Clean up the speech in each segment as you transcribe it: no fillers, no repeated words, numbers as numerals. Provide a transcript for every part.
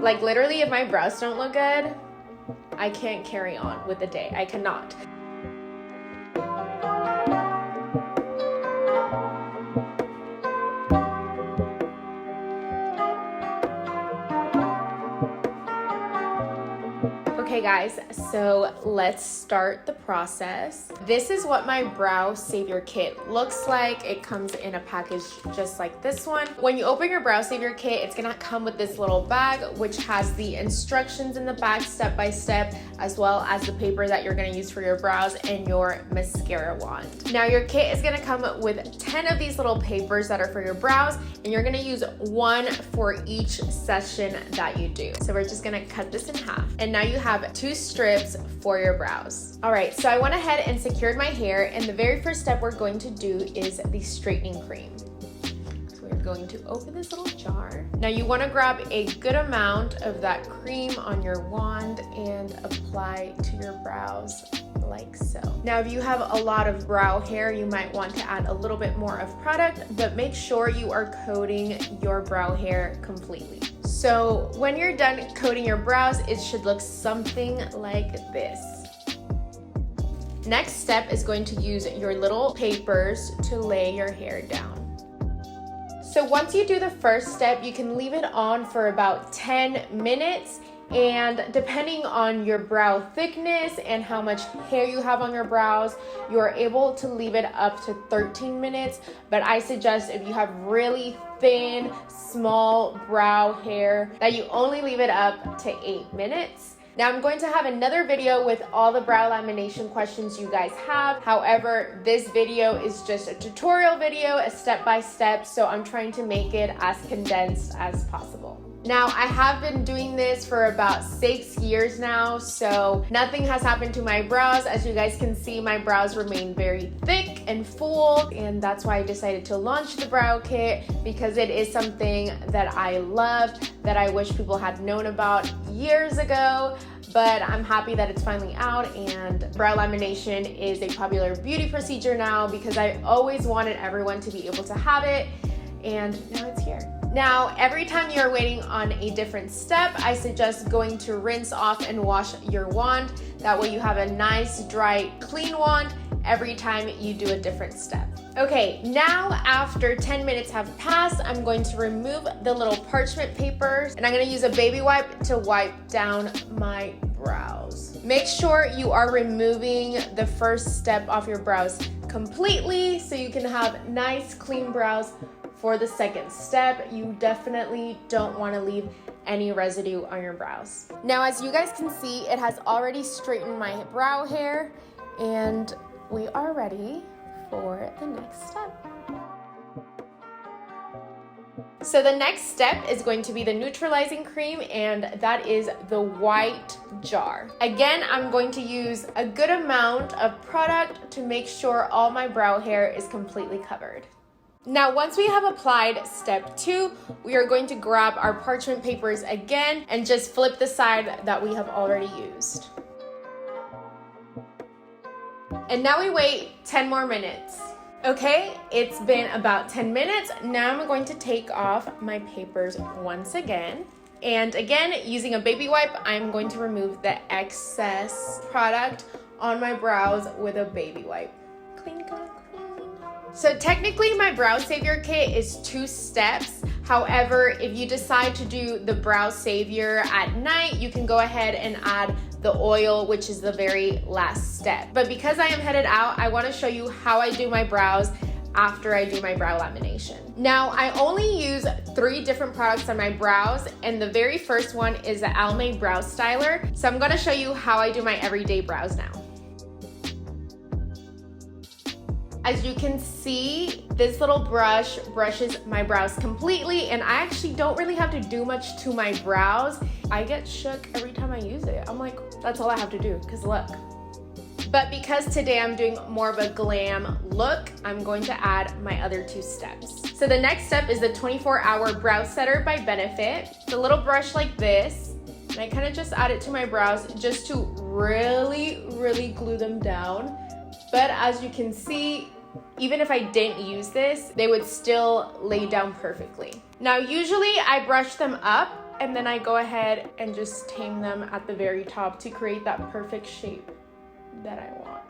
Like literally, if my brows don't look good, I can't carry on with the day. I cannot. Okay guys, so let's start the process. This is what my brow savior kit looks like. It comes in a package just like this one. When you open your brow savior kit, it's gonna come with this little bag which has the instructions in the back step by step, as well as the paper that you're gonna use for your brows and your mascara wand. Now your kit is gonna come with 10 of these little papers that are for your brows, and you're gonna use one for each session that you do. So we're just gonna cut this in half. And now you have 2 strips for your brows. All right, so I went ahead and secured my hair, and the very first step we're going to do is the straightening cream. So we're going to open this little jar. Now you wanna grab a good amount of that cream on your wand and apply to your brows like so. Now if you have a lot of brow hair, you might want to add a little bit more of product, but make sure you are coating your brow hair completely. So when you're done coating your brows, it should look something like this. Next step is going to use your little papers to lay your hair down. So once you do the first step, you can leave it on for about 10 minutes. And depending on your brow thickness and how much hair you have on your brows, you are able to leave it up to 13 minutes. But I suggest if you have really thin, small brow hair, that you only leave it up to 8 minutes. Now I'm going to have another video with all the brow lamination questions you guys have. However, this video is just a tutorial video, a step-by-step, so I'm trying to make it as condensed as possible. Now, I have been doing this for about 6 years now, so nothing has happened to my brows. As you guys can see, my brows remain very thick and full, and that's why I decided to launch the brow kit, because it is something that I love, that I wish people had known about years ago. But I'm happy that it's finally out, and brow lamination is a popular beauty procedure now, because I always wanted everyone to be able to have it, and now it's here. Now, every time you're waiting on a different step, I suggest going to rinse off and wash your wand. That way you have a nice, dry, clean wand every time you do a different step. Okay, now after 10 minutes have passed, I'm going to remove the little parchment papers, and I'm gonna use a baby wipe to wipe down my brows. Make sure you are removing the first step off your brows completely so you can have nice, clean brows. For the second step, you definitely don't want to leave any residue on your brows. Now, as you guys can see, it has already straightened my brow hair, and we are ready for the next step. So the next step is going to be the neutralizing cream, and that is the white jar. Again, I'm going to use a good amount of product to make sure all my brow hair is completely covered. Now, once we have applied step 2, we are going to grab our parchment papers again and just flip the side that we have already used. And now we wait 10 more minutes. Okay, it's been about 10 minutes. Now I'm going to take off my papers once again. And again, using a baby wipe, I'm going to remove the excess product on my brows with a baby wipe. Clean, clean. So technically my brow savior kit is 2 steps. However, if you decide to do the brow savior at night, you can go ahead and add the oil, which is the very last step. But because I am headed out, I want to show you how I do my brows after I do my brow lamination. Now, I only use 3 different products on my brows, and the very first one is the Almay Brow Styler. So I'm going to show you how I do my everyday brows now. As you can see, this little brush brushes my brows completely, and I actually don't really have to do much to my brows. I get shook every time I use it. I'm like, that's all I have to do, because look. But because today I'm doing more of a glam look, I'm going to add my other 2 steps. So the next step is the 24-hour Brow Setter by Benefit. It's a little brush like this, and I kind of just add it to my brows just to really, really glue them down. But as you can see, even if I didn't use this, they would still lay down perfectly. Now, usually I brush them up, and then I go ahead and just tame them at the very top to create that perfect shape that I want.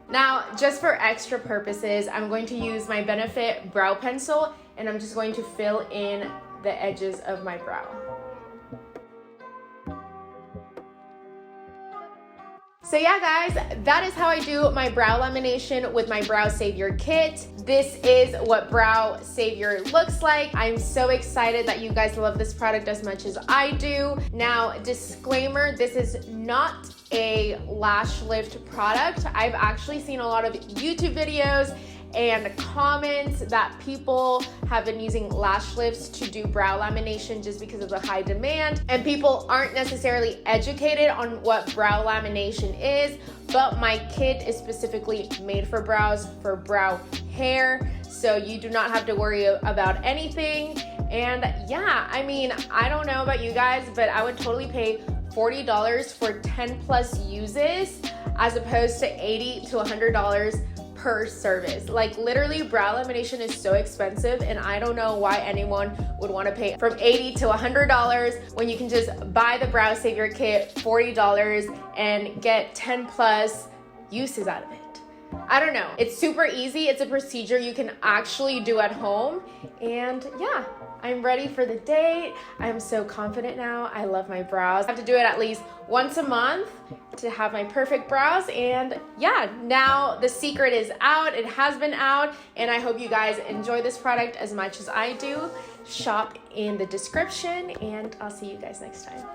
Now, just for extra purposes, I'm going to use my Benefit brow pencil, and I'm just going to fill in the edges of my brow. So yeah, guys, that is how I do my brow lamination with my Brow Savior kit. This is what Brow Savior looks like. I'm so excited that you guys love this product as much as I do. Now, disclaimer, this is not a lash lift product. I've actually seen a lot of YouTube videos and comments that people have been using lash lifts to do brow lamination just because of the high demand, and people aren't necessarily educated on what brow lamination is, but my kit is specifically made for brows, for brow hair, so you do not have to worry about anything. And yeah, I mean, I don't know about you guys, but I would totally pay $40 for 10 plus uses as opposed to $80 to $100 per service. Like literally, brow lamination is so expensive, and I don't know why anyone would want to pay from $80 to $100 when you can just buy the Brow Savior kit, $40, and get 10 plus uses out of it. I don't know. It's super easy. It's a procedure you can actually do at home. And yeah, I'm ready for the date. I'm so confident now. I love my brows. I have to do it at least once a month to have my perfect brows. And yeah, now the secret is out. It has been out. And I hope you guys enjoy this product as much as I do. Shop in the description, and I'll see you guys next time.